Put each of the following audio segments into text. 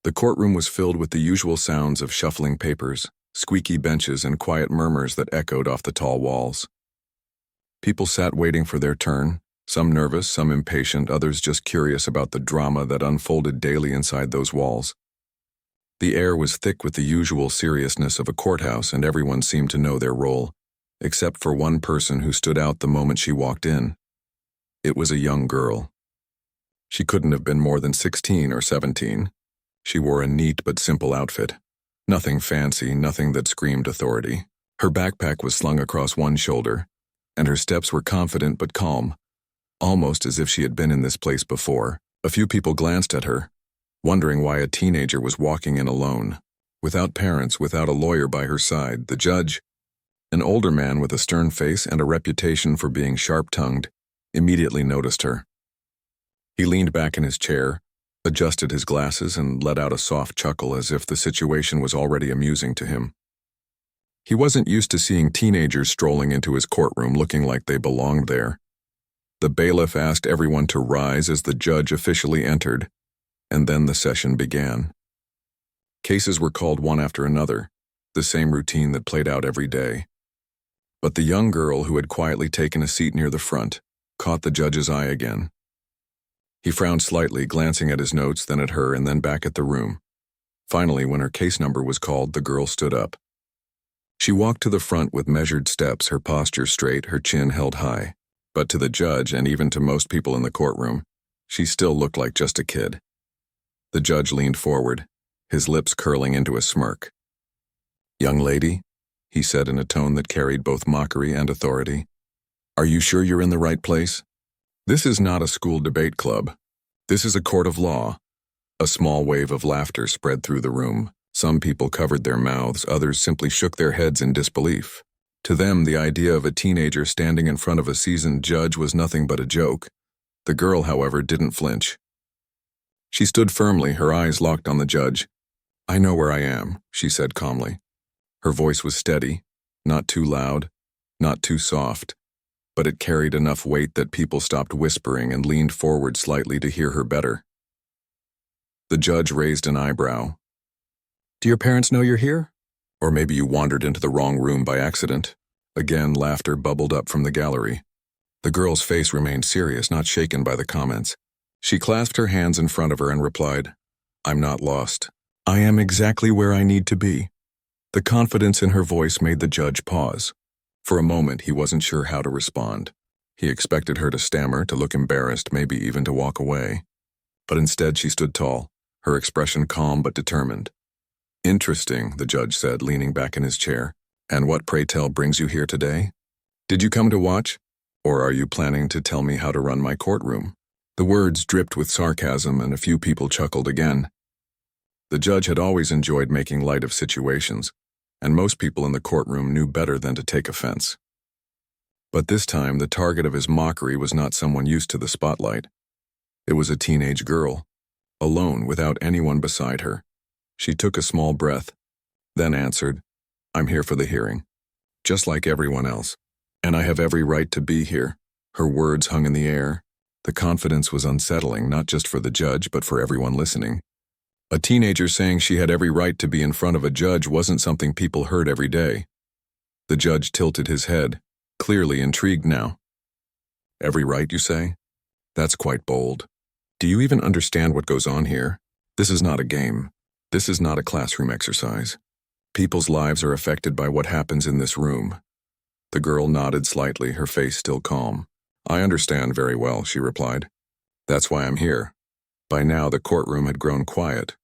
The courtroom was filled with the usual sounds of shuffling papers, squeaky benches, and quiet murmurs that echoed off the tall walls. People sat waiting for their turn, some nervous, some impatient, others just curious about the drama that unfolded daily inside those walls. The air was thick with the usual seriousness of a courthouse, and everyone seemed to know their role, except for one person who stood out the moment she walked in. It was a young girl. She couldn't have been more than 16 or 17. She wore a neat but simple outfit. Nothing fancy, nothing that screamed authority. Her backpack was slung across one shoulder, and her steps were confident but calm, almost as if she had been in this place before. A few people glanced at her, wondering why a teenager was walking in alone, without parents, without a lawyer by her side. The judge, an older man with a stern face and a reputation for being sharp-tongued, immediately noticed her. He leaned back in his chair, adjusted his glasses, and let out a soft chuckle as if the situation was already amusing to him. He wasn't used to seeing teenagers strolling into his courtroom looking like they belonged there. The bailiff asked everyone to rise as the judge officially entered, and then the session began. Cases were called one after another, the same routine that played out every day. But the young girl who had quietly taken a seat near the front caught the judge's eye again. He frowned slightly, glancing at his notes, then at her, and then back at the room. Finally, when her case number was called, the girl stood up. She walked to the front with measured steps, her posture straight, her chin held high. But to the judge, and even to most people in the courtroom, she still looked like just a kid. The judge leaned forward, his lips curling into a smirk. "Young lady," he said in a tone that carried both mockery and authority, "are you sure you're in the right place? This is not a school debate club. This is a court of law." A small wave of laughter spread through the room. Some people covered their mouths, others simply shook their heads in disbelief. To them, the idea of a teenager standing in front of a seasoned judge was nothing but a joke. The girl, however, didn't flinch. She stood firmly, her eyes locked on the judge. "I know where I am," she said calmly. Her voice was steady, not too loud, not too soft, but it carried enough weight that people stopped whispering and leaned forward slightly to hear her better. The judge raised an eyebrow. "Do your parents know you're here? Or maybe you wandered into the wrong room by accident?" Again, laughter bubbled up from the gallery. The girl's face remained serious, not shaken by the comments. She clasped her hands in front of her and replied, "I'm not lost. I am exactly where I need to be." The confidence in her voice made the judge pause. For a moment, he wasn't sure how to respond. He expected her to stammer, to look embarrassed, maybe even to walk away. But instead, she stood tall, her expression calm but determined. "Interesting," the judge said, leaning back in his chair. "And what, pray tell, brings you here today? Did you come to watch? Or are you planning to tell me how to run my courtroom?" The words dripped with sarcasm, and a few people chuckled again. The judge had always enjoyed making light of situations, and most people in the courtroom knew better than to take offense. But this time, the target of his mockery was not someone used to the spotlight. It was a teenage girl, alone, without anyone beside her. She took a small breath, then answered, "I'm here for the hearing, just like everyone else, and I have every right to be here." Her words hung in the air. The confidence was unsettling, not just for the judge, but for everyone listening. A teenager saying she had every right to be in front of a judge wasn't something people heard every day. The judge tilted his head, clearly intrigued now. "Every right, you say? That's quite bold. Do you even understand what goes on here? This is not a game. This is not a classroom exercise. People's lives are affected by what happens in this room." The girl nodded slightly, her face still calm. "I understand very well," she replied. "That's why I'm here." By now, the courtroom had grown quiet.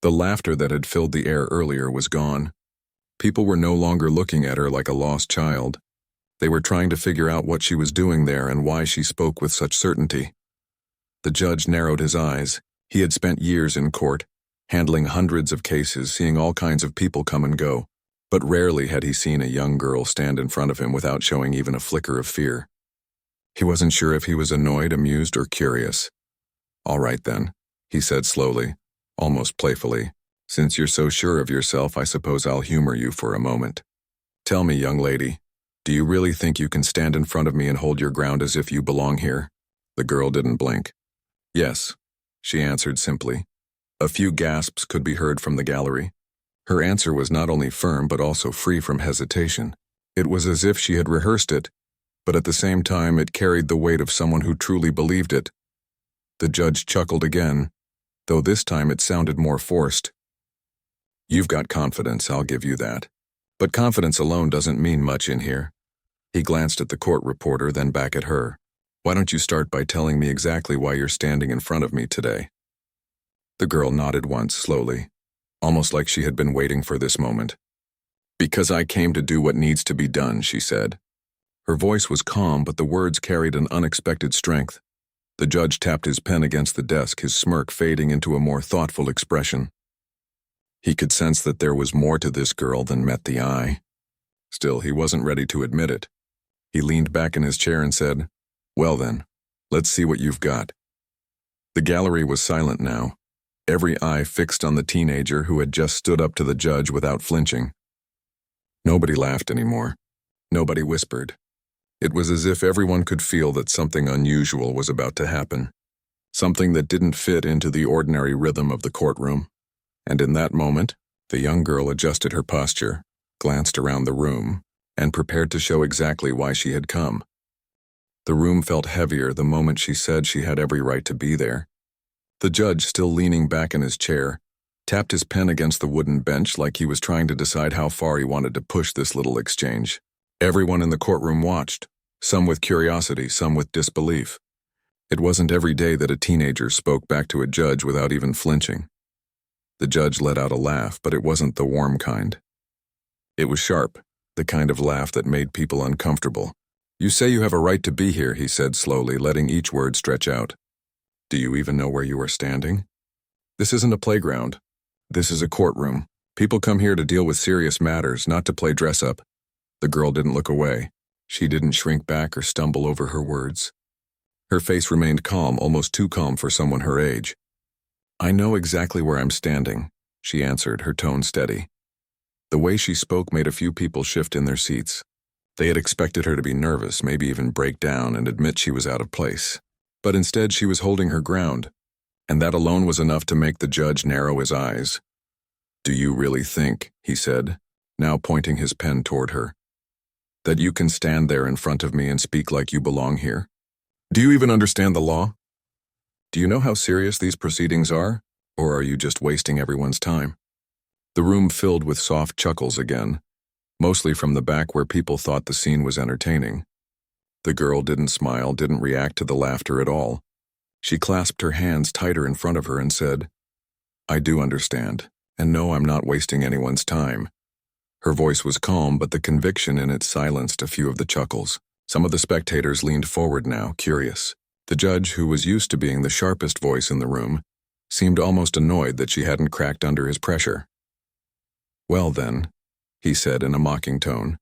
The laughter that had filled the air earlier was gone. People were no longer looking at her like a lost child. They were trying to figure out what she was doing there and why she spoke with such certainty. The judge narrowed his eyes. He had spent years in court, handling hundreds of cases, seeing all kinds of people come and go, but rarely had he seen a young girl stand in front of him without showing even a flicker of fear. He wasn't sure if he was annoyed, amused, or curious. "All right then," he said slowly, almost playfully. "Since you're so sure of yourself, I suppose I'll humor you for a moment. Tell me, young lady, do you really think you can stand in front of me and hold your ground as if you belong here?" The girl didn't blink. "Yes," she answered simply. A few gasps could be heard from the gallery. Her answer was not only firm but also free from hesitation. It was as if she had rehearsed it, but at the same time it carried the weight of someone who truly believed it. The judge chuckled again, though this time it sounded more forced. "You've got confidence, I'll give you that. But confidence alone doesn't mean much in here." He glanced at the court reporter, then back at her. "Why don't you start by telling me exactly why you're standing in front of me today?" The girl nodded once, slowly, almost like she had been waiting for this moment. "Because I came to do what needs to be done," she said. Her voice was calm, but the words carried an unexpected strength. The judge tapped his pen against the desk, his smirk fading into a more thoughtful expression. He could sense that there was more to this girl than met the eye. Still, he wasn't ready to admit it. He leaned back in his chair and said, "Well then, let's see what you've got." The gallery was silent now, every eye fixed on the teenager who had just stood up to the judge without flinching. Nobody laughed anymore. Nobody whispered. It was as if everyone could feel that something unusual was about to happen, something that didn't fit into the ordinary rhythm of the courtroom. And in that moment, the young girl adjusted her posture, glanced around the room, and prepared to show exactly why she had come. The room felt heavier the moment she said she had every right to be there. The judge, still leaning back in his chair, tapped his pen against the wooden bench like he was trying to decide how far he wanted to push this little exchange. Everyone in the courtroom watched, some with curiosity, some with disbelief. It wasn't every day that a teenager spoke back to a judge without even flinching. The judge let out a laugh, but it wasn't the warm kind. It was sharp, the kind of laugh that made people uncomfortable. "You say you have a right to be here," he said slowly, letting each word stretch out. "Do you even know where you are standing? This isn't a playground. This is a courtroom. People come here to deal with serious matters, not to play dress-up." The girl didn't look away. She didn't shrink back or stumble over her words. Her face remained calm, almost too calm for someone her age. "I know exactly where I'm standing," she answered, her tone steady. The way she spoke made a few people shift in their seats. They had expected her to be nervous, maybe even break down and admit she was out of place. But instead she was holding her ground, and that alone was enough to make the judge narrow his eyes. "Do you really think," he said, now pointing his pen toward her, "that you can stand there in front of me and speak like you belong here? Do you even understand the law? Do you know how serious these proceedings are, or are you just wasting everyone's time?" The room filled with soft chuckles again, mostly from the back where people thought the scene was entertaining. The girl didn't smile, didn't react to the laughter at all. She clasped her hands tighter in front of her and said, "I do understand, and no, I'm not wasting anyone's time." Her voice was calm, but the conviction in it silenced a few of the chuckles. Some of the spectators leaned forward now, curious. The judge, who was used to being the sharpest voice in the room, seemed almost annoyed that she hadn't cracked under his pressure. "Well then," he said in a mocking tone,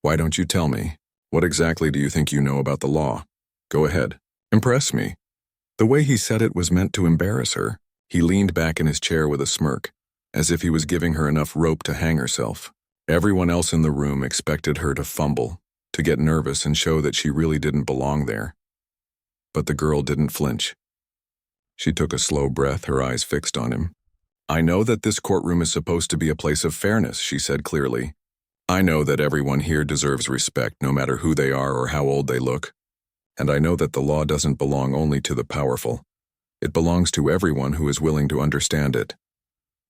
"why don't you tell me? What exactly do you think you know about the law? Go ahead. Impress me." The way he said it was meant to embarrass her. He leaned back in his chair with a smirk, as if he was giving her enough rope to hang herself. Everyone else in the room expected her to fumble, to get nervous and show that she really didn't belong there. But the girl didn't flinch. She took a slow breath, her eyes fixed on him. "I know that this courtroom is supposed to be a place of fairness," she said clearly. "I know that everyone here deserves respect, no matter who they are or how old they look. And I know that the law doesn't belong only to the powerful. It belongs to everyone who is willing to understand it."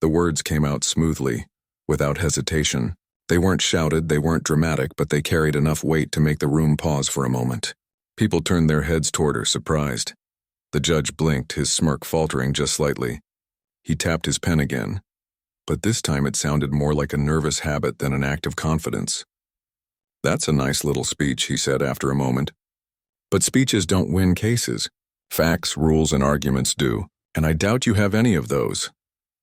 The words came out smoothly, without hesitation. They weren't shouted, they weren't dramatic, but they carried enough weight to make the room pause for a moment. People turned their heads toward her, surprised. The judge blinked, his smirk faltering just slightly. He tapped his pen again, but this time it sounded more like a nervous habit than an act of confidence. "That's a nice little speech," he said after a moment. "But speeches don't win cases. Facts, rules, and arguments do, and I doubt you have any of those."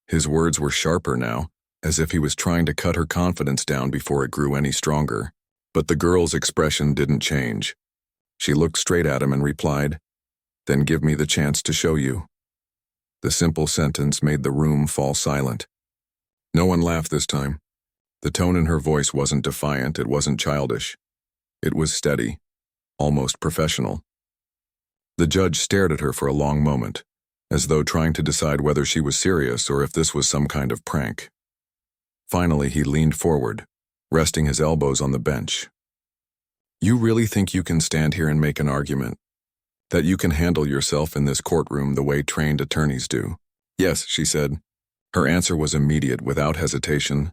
His words were sharper now, as if he was trying to cut her confidence down before it grew any stronger. But the girl's expression didn't change. She looked straight at him and replied, "Then give me the chance to show you." The simple sentence made the room fall silent. No one laughed this time. The tone in her voice wasn't defiant, it wasn't childish. It was steady, almost professional. The judge stared at her for a long moment, as though trying to decide whether she was serious or if this was some kind of prank. Finally, he leaned forward, resting his elbows on the bench. "You really think you can stand here and make an argument? That you can handle yourself in this courtroom the way trained attorneys do?" "Yes," she said. Her answer was immediate, without hesitation.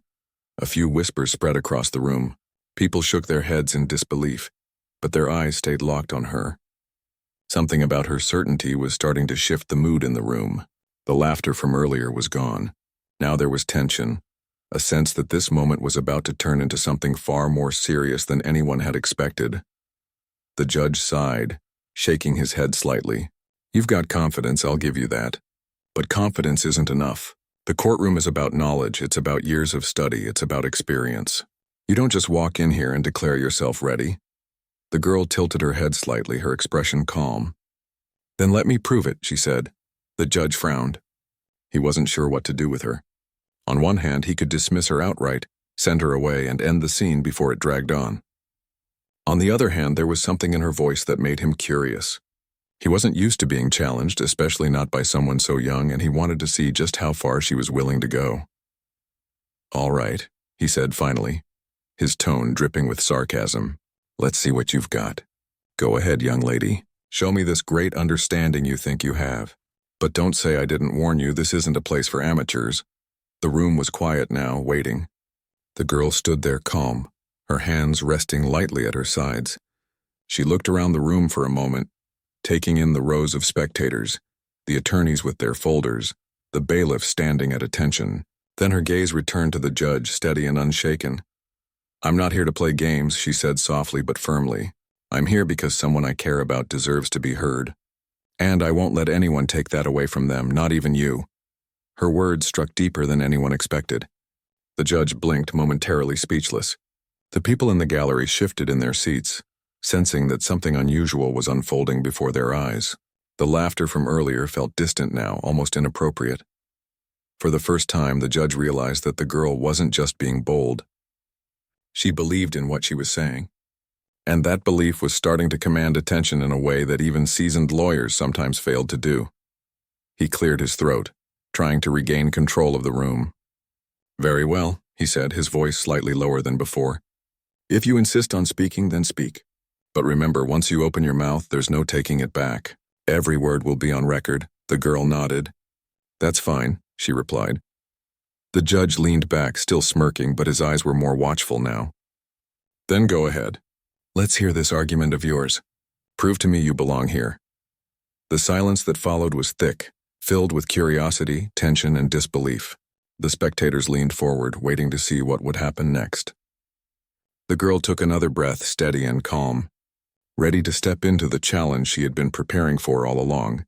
A few whispers spread across the room. People shook their heads in disbelief, but their eyes stayed locked on her. Something about her certainty was starting to shift the mood in the room. The laughter from earlier was gone. Now there was tension, a sense that this moment was about to turn into something far more serious than anyone had expected. The judge sighed, shaking his head slightly. "You've got confidence, I'll give you that. But confidence isn't enough. The courtroom is about knowledge, it's about years of study, it's about experience. You don't just walk in here and declare yourself ready." The girl tilted her head slightly, her expression calm. "Then let me prove it," she said. The judge frowned. He wasn't sure what to do with her. On one hand, he could dismiss her outright, send her away, and end the scene before it dragged on. On the other hand, there was something in her voice that made him curious. He wasn't used to being challenged, especially not by someone so young, and he wanted to see just how far she was willing to go. "All right," he said finally, his tone dripping with sarcasm. "Let's see what you've got. Go ahead, young lady. Show me this great understanding you think you have. But don't say I didn't warn you, this isn't a place for amateurs." The room was quiet now, waiting. The girl stood there calm, her hands resting lightly at her sides. She looked around the room for a moment, taking in the rows of spectators, the attorneys with their folders, the bailiff standing at attention. Then her gaze returned to the judge, steady and unshaken. "I'm not here to play games," she said softly but firmly. "I'm here because someone I care about deserves to be heard. And I won't let anyone take that away from them, not even you." Her words struck deeper than anyone expected. The judge blinked, momentarily speechless. The people in the gallery shifted in their seats, sensing that something unusual was unfolding before their eyes. The laughter from earlier felt distant now, almost inappropriate. For the first time, the judge realized that the girl wasn't just being bold. She believed in what she was saying. And that belief was starting to command attention in a way that even seasoned lawyers sometimes failed to do. He cleared his throat, trying to regain control of the room. "Very well," he said, his voice slightly lower than before. "If you insist on speaking, then speak. But remember, once you open your mouth, there's no taking it back. Every word will be on record." The girl nodded. "That's fine," she replied. The judge leaned back, still smirking, but his eyes were more watchful now. "Then go ahead. Let's hear this argument of yours. Prove to me you belong here." The silence that followed was thick, filled with curiosity, tension, and disbelief. The spectators leaned forward, waiting to see what would happen next. The girl took another breath, steady and calm, ready to step into the challenge she had been preparing for all along.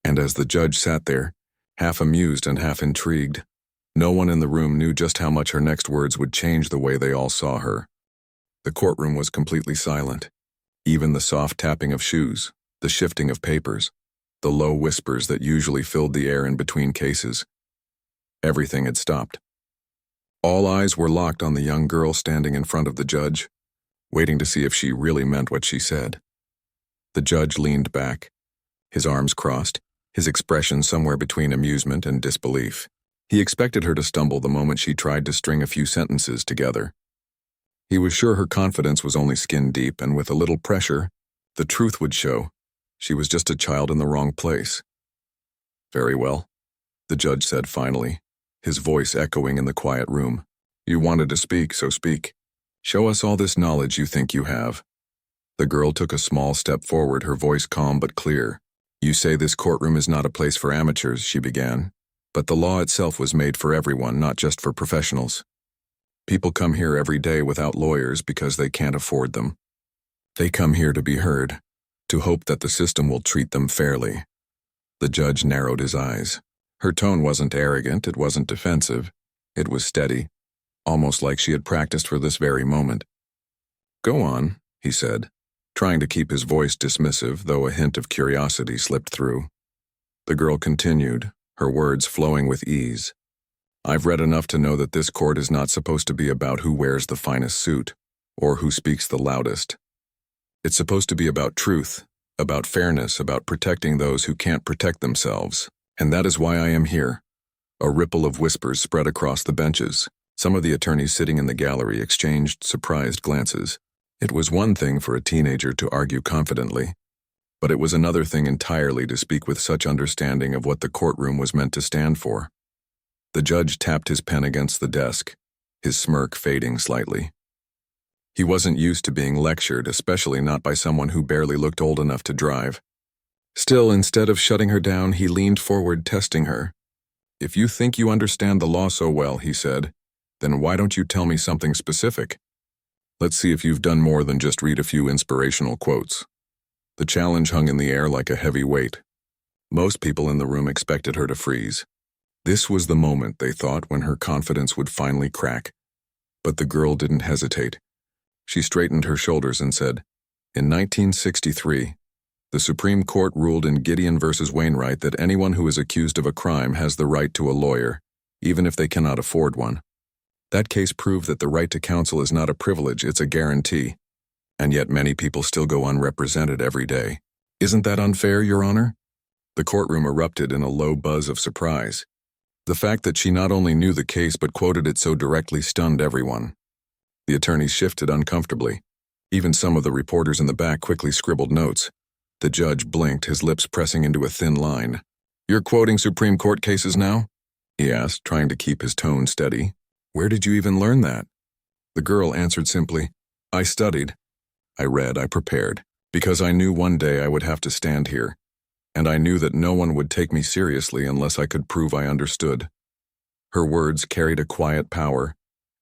And as the judge sat there, half amused and half intrigued, no one in the room knew just how much her next words would change the way they all saw her. The courtroom was completely silent. Even the soft tapping of shoes, the shifting of papers, the low whispers that usually filled the air in between cases. Everything had stopped. All eyes were locked on the young girl standing in front of the judge, waiting to see if she really meant what she said. The judge leaned back, his arms crossed, his expression somewhere between amusement and disbelief. He expected her to stumble the moment she tried to string a few sentences together. He was sure her confidence was only skin deep, and with a little pressure, the truth would show. She was just a child in the wrong place. "Very well," the judge said finally, his voice echoing in the quiet room. "You wanted to speak, so speak. Show us all this knowledge you think you have." The girl took a small step forward, her voice calm but clear. "You say this courtroom is not a place for amateurs," she began. "But the law itself was made for everyone, not just for professionals. People come here every day without lawyers because they can't afford them. They come here to be heard, to hope that the system will treat them fairly." The judge narrowed his eyes. Her tone wasn't arrogant, it wasn't defensive. It was steady, almost like she had practiced for this very moment. "Go on," he said, trying to keep his voice dismissive, though a hint of curiosity slipped through. The girl continued, her words flowing with ease. "I've read enough to know that this court is not supposed to be about who wears the finest suit, or who speaks the loudest. It's supposed to be about truth, about fairness, about protecting those who can't protect themselves. And that is why I am here. A ripple of whispers spread across the benches. Some of the attorneys sitting in the gallery exchanged surprised glances. It was one thing for a teenager to argue confidently, but it was another thing entirely to speak with such understanding of what the courtroom was meant to stand for. The judge tapped his pen against the desk, his smirk fading slightly. He wasn't used to being lectured, especially not by someone who barely looked old enough to drive. Still, instead of shutting her down, he leaned forward, testing her. "If you think you understand the law so well," he said, "then why don't you tell me something specific? Let's see if you've done more than just read a few inspirational quotes." The challenge hung in the air like a heavy weight. Most people in the room expected her to freeze. This was the moment, they thought, when her confidence would finally crack. But the girl didn't hesitate. She straightened her shoulders and said, "In 1963, the Supreme Court ruled in Gideon versus Wainwright that anyone who is accused of a crime has the right to a lawyer, even if they cannot afford one. That case proved that the right to counsel is not a privilege, it's a guarantee. And yet many people still go unrepresented every day. Isn't that unfair, Your Honor?" The courtroom erupted in a low buzz of surprise. The fact that she not only knew the case but quoted it so directly stunned everyone. The attorneys shifted uncomfortably. Even some of the reporters in the back quickly scribbled notes. The judge blinked, his lips pressing into a thin line. "You're quoting Supreme Court cases now?" he asked, trying to keep his tone steady. "Where did you even learn that?" The girl answered simply, "I studied. I read, I prepared, because I knew one day I would have to stand here, and I knew that no one would take me seriously unless I could prove I understood." Her words carried a quiet power,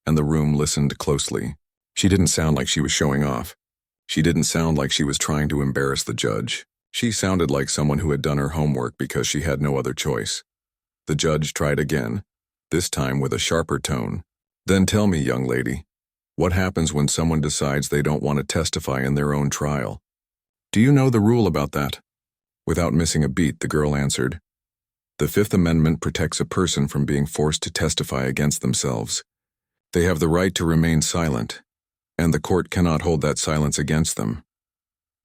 and the room listened closely. She didn't sound like she was showing off. She didn't sound like she was trying to embarrass the judge. She sounded like someone who had done her homework because she had no other choice. The judge tried again, this time with a sharper tone. "Then tell me, young lady, what happens when someone decides they don't want to testify in their own trial? Do you know the rule about that?" Without missing a beat, the girl answered, "The Fifth Amendment protects a person from being forced to testify against themselves. They have the right to remain silent, and the court cannot hold that silence against them."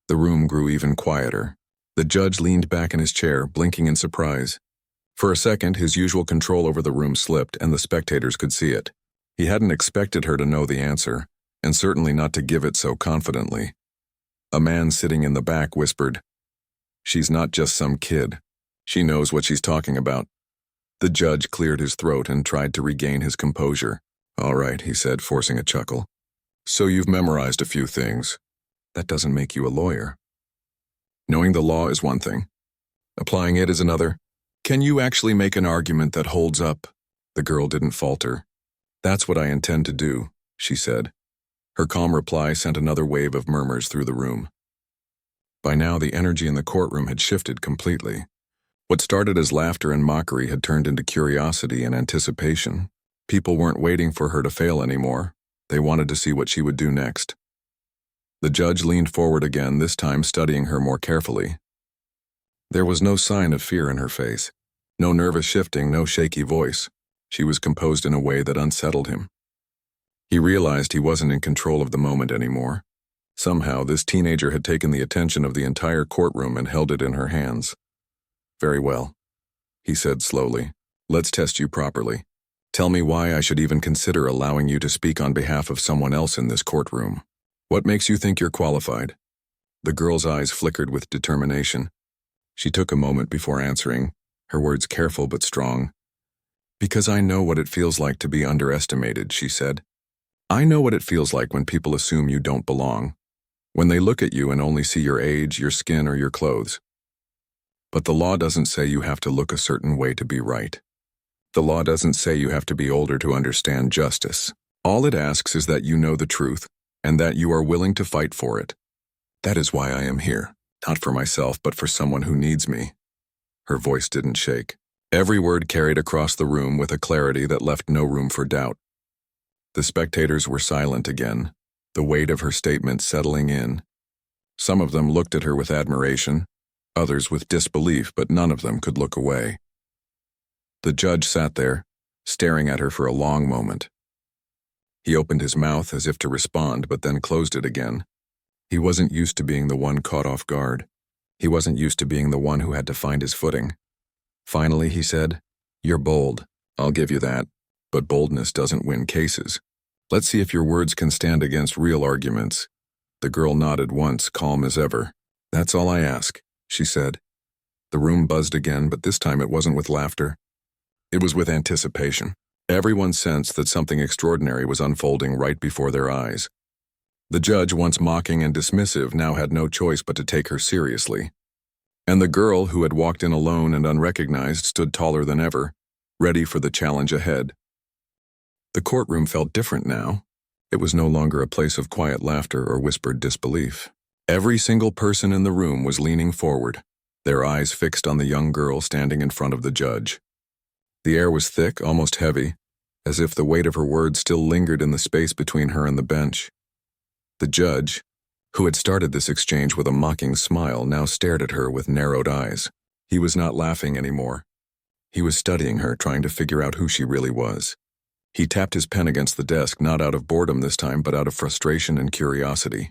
The room grew even quieter. The judge leaned back in his chair, blinking in surprise. For a second, his usual control over the room slipped, and the spectators could see it. He hadn't expected her to know the answer, and certainly not to give it so confidently. A man sitting in the back whispered, "She's not just some kid. She knows what she's talking about." The judge cleared his throat and tried to regain his composure. "All right," he said, forcing a chuckle. "So you've memorized a few things. That doesn't make you a lawyer. Knowing the law is one thing. Applying it is another. Can you actually make an argument that holds up?" The girl didn't falter. "That's what I intend to do," she said. Her calm reply sent another wave of murmurs through the room. By now, the energy in the courtroom had shifted completely. What started as laughter and mockery had turned into curiosity and anticipation. People weren't waiting for her to fail anymore. They wanted to see what she would do next. The judge leaned forward again, this time studying her more carefully. There was no sign of fear in her face, no nervous shifting, no shaky voice. She was composed in a way that unsettled him. He realized he wasn't in control of the moment anymore. Somehow, this teenager had taken the attention of the entire courtroom and held it in her hands. "Very well," he said slowly. "Let's test you properly. Tell me why I should even consider allowing you to speak on behalf of someone else in this courtroom. What makes you think you're qualified?" The girl's eyes flickered with determination. She took a moment before answering, her words careful but strong. "Because I know what it feels like to be underestimated," she said. "I know what it feels like when people assume you don't belong, when they look at you and only see your age, your skin, or your clothes. But the law doesn't say you have to look a certain way to be right. The law doesn't say you have to be older to understand justice. All it asks is that you know the truth, and that you are willing to fight for it. That is why I am here, not for myself, but for someone who needs me." Her voice didn't shake. Every word carried across the room with a clarity that left no room for doubt. The spectators were silent again, the weight of her statement settling in. Some of them looked at her with admiration, others with disbelief, but none of them could look away. The judge sat there, staring at her for a long moment. He opened his mouth as if to respond, but then closed it again. He wasn't used to being the one caught off guard. He wasn't used to being the one who had to find his footing. Finally, he said, "You're bold. I'll give you that. But boldness doesn't win cases. Let's see if your words can stand against real arguments." The girl nodded once, calm as ever. "That's all I ask," she said. The room buzzed again, but this time it wasn't with laughter. It was with anticipation. Everyone sensed that something extraordinary was unfolding right before their eyes. The judge, once mocking and dismissive, now had no choice but to take her seriously. And the girl, who had walked in alone and unrecognized, stood taller than ever, ready for the challenge ahead. The courtroom felt different now. It was no longer a place of quiet laughter or whispered disbelief. Every single person in the room was leaning forward, their eyes fixed on the young girl standing in front of the judge. The air was thick, almost heavy, as if the weight of her words still lingered in the space between her and the bench. The judge, who had started this exchange with a mocking smile, now stared at her with narrowed eyes. He was not laughing anymore. He was studying her, trying to figure out who she really was. He tapped his pen against the desk, not out of boredom this time, but out of frustration and curiosity.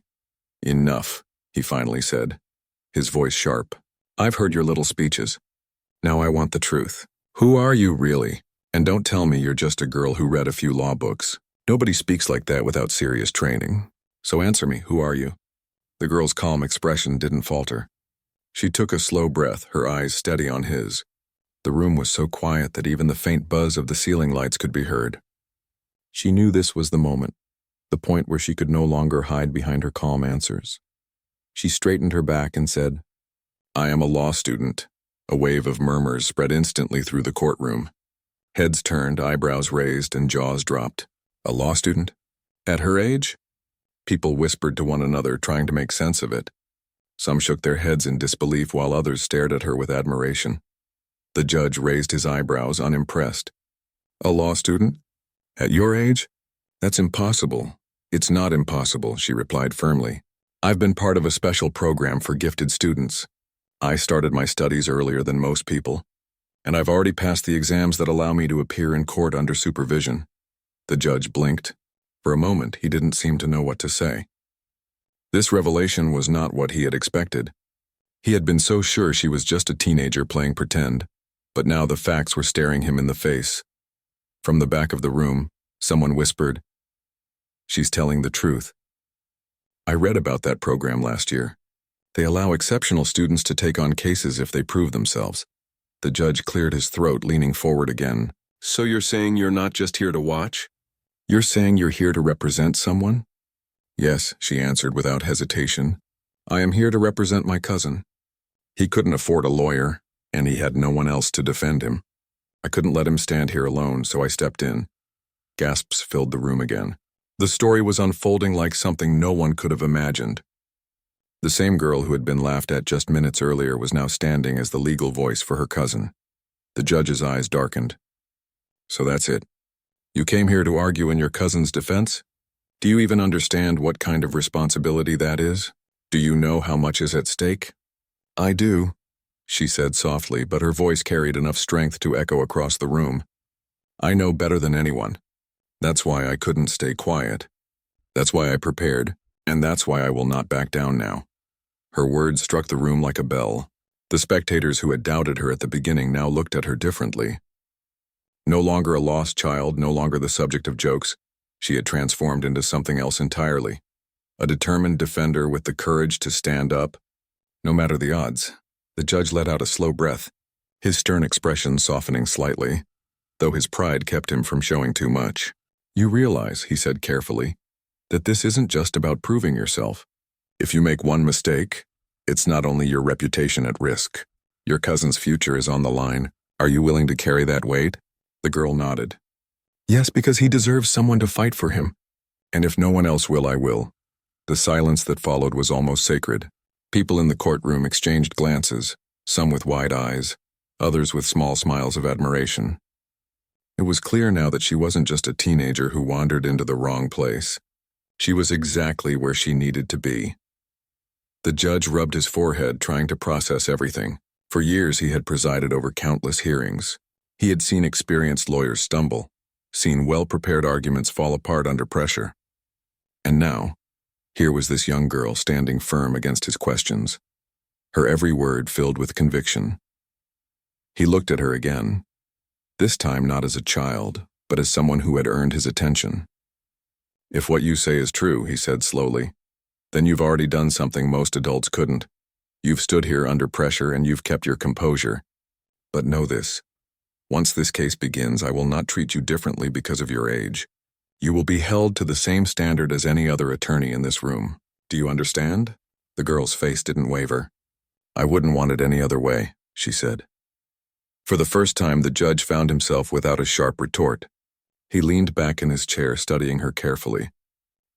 "Enough," he finally said, his voice sharp. "I've heard your little speeches. Now I want the truth. Who are you, really? And don't tell me you're just a girl who read a few law books. Nobody speaks like that without serious training. So answer me, who are you?" The girl's calm expression didn't falter. She took a slow breath, her eyes steady on his. The room was so quiet that even the faint buzz of the ceiling lights could be heard. She knew this was the moment, the point where she could no longer hide behind her calm answers. She straightened her back and said, "I am a law student." A wave of murmurs spread instantly through the courtroom. Heads turned, eyebrows raised, and jaws dropped. A law student? At her age? People whispered to one another, trying to make sense of it. Some shook their heads in disbelief while others stared at her with admiration. The judge raised his eyebrows, unimpressed. "A law student? At your age? That's impossible." "It's not impossible," she replied firmly. "I've been part of a special program for gifted students. I started my studies earlier than most people, and I've already passed the exams that allow me to appear in court under supervision." The judge blinked. For a moment, he didn't seem to know what to say. This revelation was not what he had expected. He had been so sure she was just a teenager playing pretend, but now the facts were staring him in the face. From the back of the room, someone whispered, "She's telling the truth." "I read about that program last year. They allow exceptional students to take on cases if they prove themselves." The judge cleared his throat, leaning forward again. "So you're saying you're not just here to watch? You're saying you're here to represent someone?" "Yes," she answered without hesitation. "I am here to represent my cousin. He couldn't afford a lawyer, and he had no one else to defend him. I couldn't let him stand here alone, so I stepped in." Gasps filled the room again. The story was unfolding like something no one could have imagined. The same girl who had been laughed at just minutes earlier was now standing as the legal voice for her cousin. The judge's eyes darkened. "So that's it. You came here to argue in your cousin's defense? Do you even understand what kind of responsibility that is? Do you know how much is at stake?" "I do," she said softly, but her voice carried enough strength to echo across the room. "I know better than anyone. That's why I couldn't stay quiet. That's why I prepared, and that's why I will not back down now." Her words struck the room like a bell. The spectators who had doubted her at the beginning now looked at her differently. No longer a lost child, no longer the subject of jokes, she had transformed into something else entirely. A determined defender with the courage to stand up, no matter the odds. The judge let out a slow breath, his stern expression softening slightly, though his pride kept him from showing too much. "You realize," he said carefully, "that this isn't just about proving yourself. If you make one mistake, it's not only your reputation at risk. Your cousin's future is on the line. Are you willing to carry that weight?" The girl nodded. "Yes, because he deserves someone to fight for him. And if no one else will, I will." The silence that followed was almost sacred. People in the courtroom exchanged glances, some with wide eyes, others with small smiles of admiration. It was clear now that she wasn't just a teenager who wandered into the wrong place. She was exactly where she needed to be. The judge rubbed his forehead, trying to process everything. For years he had presided over countless hearings. He had seen experienced lawyers stumble, seen well-prepared arguments fall apart under pressure. And now, here was this young girl standing firm against his questions. her every word filled with conviction. He looked at her again, this time not as a child, but as someone who had earned his attention. "If what you say is true," he said slowly, "then you've already done something most adults couldn't. You've stood here under pressure and you've kept your composure. But know this. Once this case begins, I will not treat you differently because of your age. You will be held to the same standard as any other attorney in this room. Do you understand?" The girl's face didn't waver. "I wouldn't want it any other way," she said. For the first time, the judge found himself without a sharp retort. He leaned back in his chair, studying her carefully.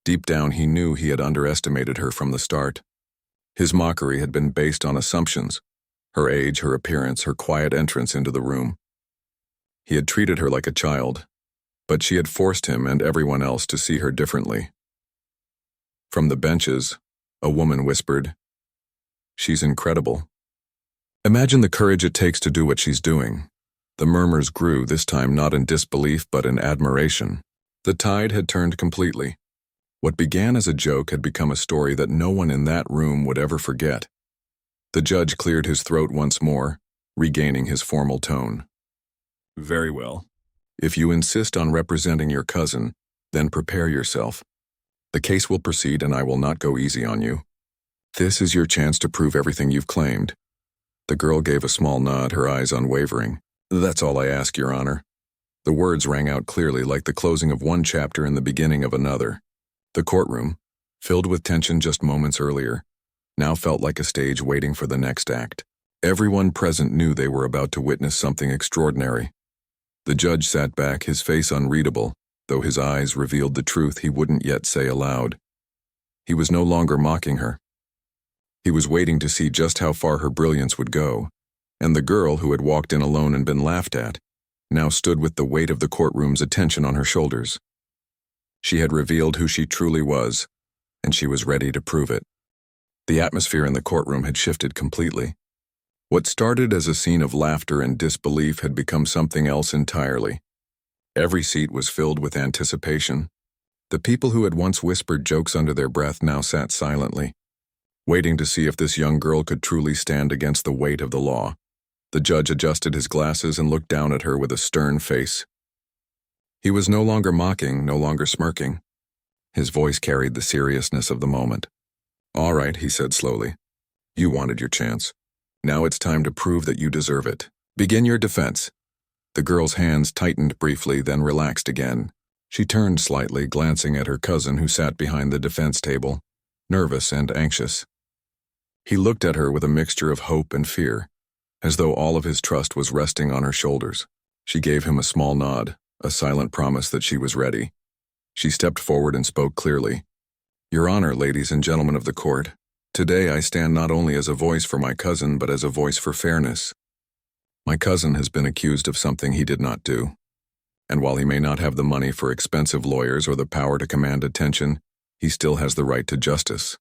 Deep down, he knew he had underestimated her from the start. His mockery had been based on assumptions: her age, her appearance, her quiet entrance into the room. He had treated her like a child, but she had forced him and everyone else to see her differently. From the benches, a woman whispered, "She's incredible. Imagine the courage it takes to do what she's doing." The murmurs grew, this time not in disbelief but in admiration. The tide had turned completely. What began as a joke had become a story that no one in that room would ever forget. The judge cleared his throat once more, regaining his formal tone. "Very well. If you insist on representing your cousin, then prepare yourself. The case will proceed and I will not go easy on you. This is your chance to prove everything you've claimed." The girl gave a small nod, her eyes unwavering. "That's all I ask, Your Honor." The words rang out clearly, like the closing of one chapter and the beginning of another. The courtroom, filled with tension just moments earlier, now felt like a stage waiting for the next act. Everyone present knew they were about to witness something extraordinary. The judge sat back, his face unreadable, though his eyes revealed the truth he wouldn't yet say aloud. He was no longer mocking her. He was waiting to see just how far her brilliance would go, and the girl who had walked in alone and been laughed at now stood with the weight of the courtroom's attention on her shoulders. She had revealed who she truly was, and she was ready to prove it. The atmosphere in the courtroom had shifted completely. What started as a scene of laughter and disbelief had become something else entirely. Every seat was filled with anticipation. The people who had once whispered jokes under their breath now sat silently, waiting to see if this young girl could truly stand against the weight of the law. The judge adjusted his glasses and looked down at her with a stern face. He was no longer mocking, no longer smirking. His voice carried the seriousness of the moment. "All right," he said slowly. "You wanted your chance. Now it's time to prove that you deserve it. Begin your defense." The girl's hands tightened briefly, then relaxed again. She turned slightly, glancing at her cousin who sat behind the defense table, nervous and anxious. He looked at her with a mixture of hope and fear, as though all of his trust was resting on her shoulders. She gave him a small nod, a silent promise that she was ready. She stepped forward and spoke clearly. "Your Honor, ladies and gentlemen of the court, today I stand not only as a voice for my cousin, but as a voice for fairness. My cousin has been accused of something he did not do, and while he may not have the money for expensive lawyers or the power to command attention, he still has the right to justice."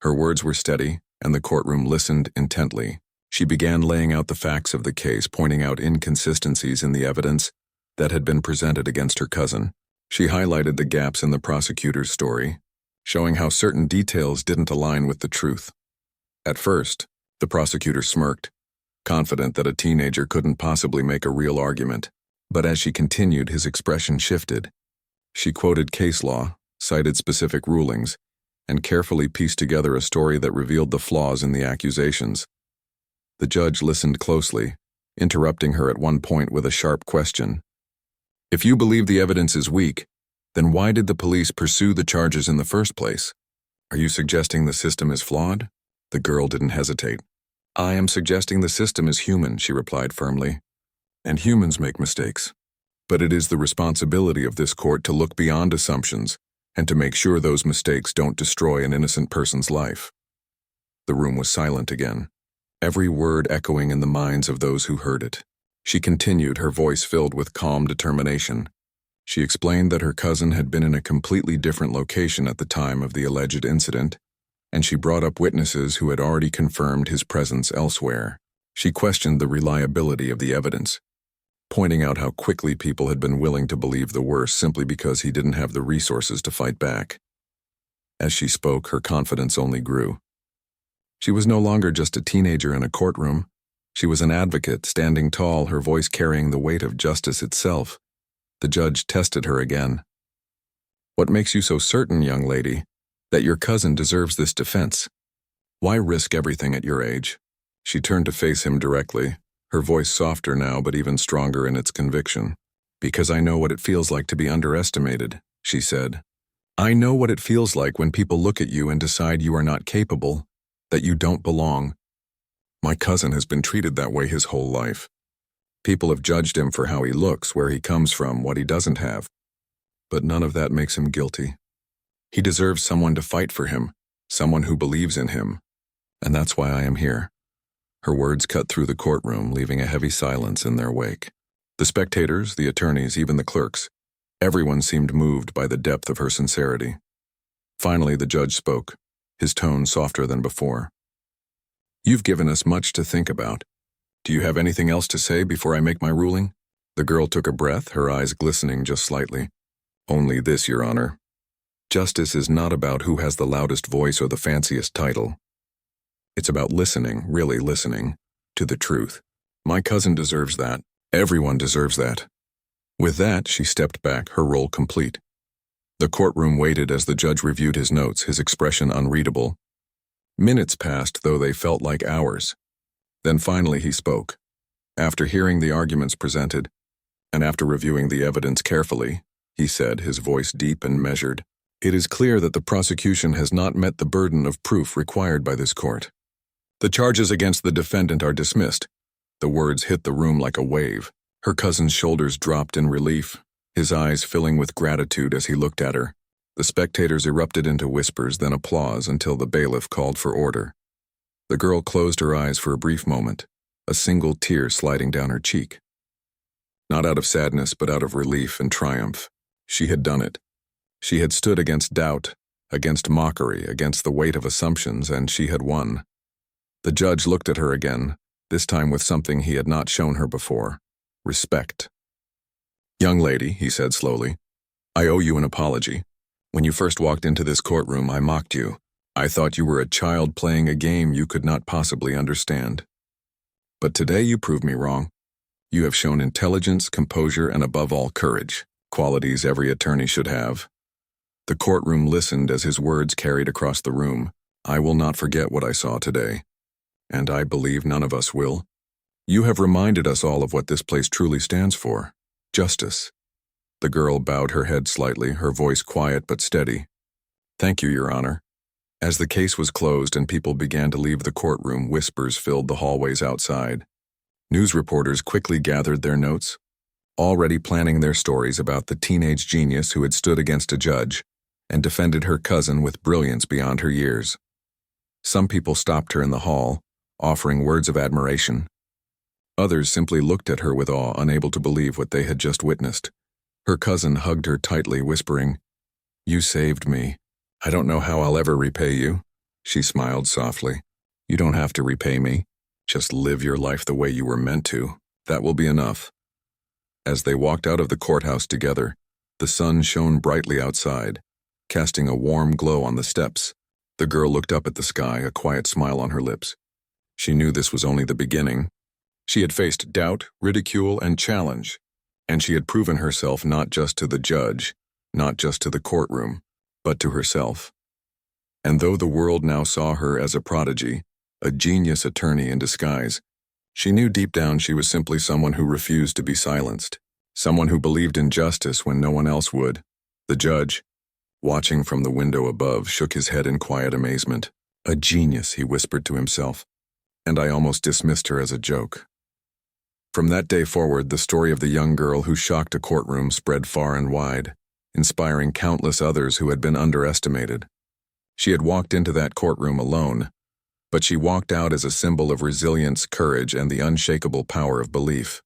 Her words were steady, and the courtroom listened intently. She began laying out the facts of the case, pointing out inconsistencies in the evidence that had been presented against her cousin. She highlighted the gaps in the prosecutor's story, showing how certain details didn't align with the truth. At first, the prosecutor smirked, confident that a teenager couldn't possibly make a real argument. But as she continued, his expression shifted. She quoted case law, cited specific rulings, and carefully pieced together a story that revealed the flaws in the accusations. The judge listened closely, interrupting her at one point with a sharp question. "If you believe the evidence is weak, then why did the police pursue the charges in the first place? Are you suggesting the system is flawed?" The girl didn't hesitate. "I am suggesting the system is human," she replied firmly. "And humans make mistakes. But it is the responsibility of this court to look beyond assumptions and to make sure those mistakes don't destroy an innocent person's life." The room was silent again, every word echoing in the minds of those who heard it. She continued, her voice filled with calm determination. She explained that her cousin had been in a completely different location at the time of the alleged incident, and she brought up witnesses who had already confirmed his presence elsewhere. She questioned the reliability of the evidence, pointing out how quickly people had been willing to believe the worst simply because he didn't have the resources to fight back. As she spoke, her confidence only grew. She was no longer just a teenager in a courtroom. She was an advocate, standing tall, her voice carrying the weight of justice itself. The judge tested her again. "What makes you so certain, young lady, that your cousin deserves this defense? Why risk everything at your age?" She turned to face him directly, her voice softer now but even stronger in its conviction. "Because I know what it feels like to be underestimated," she said. "I know what it feels like when people look at you and decide you are not capable, that you don't belong. My cousin has been treated that way his whole life. People have judged him for how he looks, where he comes from, what he doesn't have. But none of that makes him guilty. He deserves someone to fight for him, someone who believes in him. And that's why I am here." Her words cut through the courtroom, leaving a heavy silence in their wake. The spectators, the attorneys, even the clerks, everyone seemed moved by the depth of her sincerity. Finally, the judge spoke, his tone softer than before. "You've given us much to think about. Do you have anything else to say before I make my ruling?" The girl took a breath, her eyes glistening just slightly. "Only this, Your Honor. Justice is not about who has the loudest voice or the fanciest title. It's about listening, really listening, to the truth. My cousin deserves that. Everyone deserves that." With that, she stepped back, her role complete. The courtroom waited as the judge reviewed his notes, his expression unreadable. Minutes passed, though they felt like hours. Then finally he spoke. After hearing the arguments presented, and after reviewing the evidence carefully, he said, his voice deep and measured, "It is clear that the prosecution has not met the burden of proof required by this court. The charges against the defendant are dismissed." The words hit the room like a wave. Her cousin's shoulders dropped in relief, his eyes filling with gratitude as he looked at her. The spectators erupted into whispers, then applause until the bailiff called for order. The girl closed her eyes for a brief moment, a single tear sliding down her cheek. Not out of sadness, but out of relief and triumph. She had done it. She had stood against doubt, against mockery, against the weight of assumptions, and she had won. The judge looked at her again, this time with something he had not shown her before: respect. "Young lady," he said slowly, "I owe you an apology. When you first walked into this courtroom, I mocked you. I thought you were a child playing a game you could not possibly understand. But today you proved me wrong. You have shown intelligence, composure, and above all, courage, qualities every attorney should have." The courtroom listened as his words carried across the room. "I will not forget what I saw today. And I believe none of us will. You have reminded us all of what this place truly stands for: justice." The girl bowed her head slightly, her voice quiet but steady. "Thank you, Your Honor." As the case was closed and people began to leave the courtroom, whispers filled the hallways outside. News reporters quickly gathered their notes, already planning their stories about the teenage genius who had stood against a judge and defended her cousin with brilliance beyond her years. Some people stopped her in the hall, offering words of admiration. Others simply looked at her with awe, unable to believe what they had just witnessed. Her cousin hugged her tightly, whispering, "You saved me. I don't know how I'll ever repay you." She smiled softly. "You don't have to repay me. Just live your life the way you were meant to. That will be enough." As they walked out of the courthouse together, the sun shone brightly outside, casting a warm glow on the steps. The girl looked up at the sky, a quiet smile on her lips. She knew this was only the beginning. She had faced doubt, ridicule, and challenge, and she had proven herself not just to the judge, not just to the courtroom, but to herself. And though the world now saw her as a prodigy, a genius attorney in disguise, she knew deep down she was simply someone who refused to be silenced, someone who believed in justice when no one else would. The judge, watching from the window above, shook his head in quiet amazement. "A genius," he whispered to himself, and I almost dismissed her as a joke. From that day forward, the story of the young girl who shocked a courtroom spread far and wide, inspiring countless others who had been underestimated. She had walked into that courtroom alone, but she walked out as a symbol of resilience, courage, and the unshakable power of belief.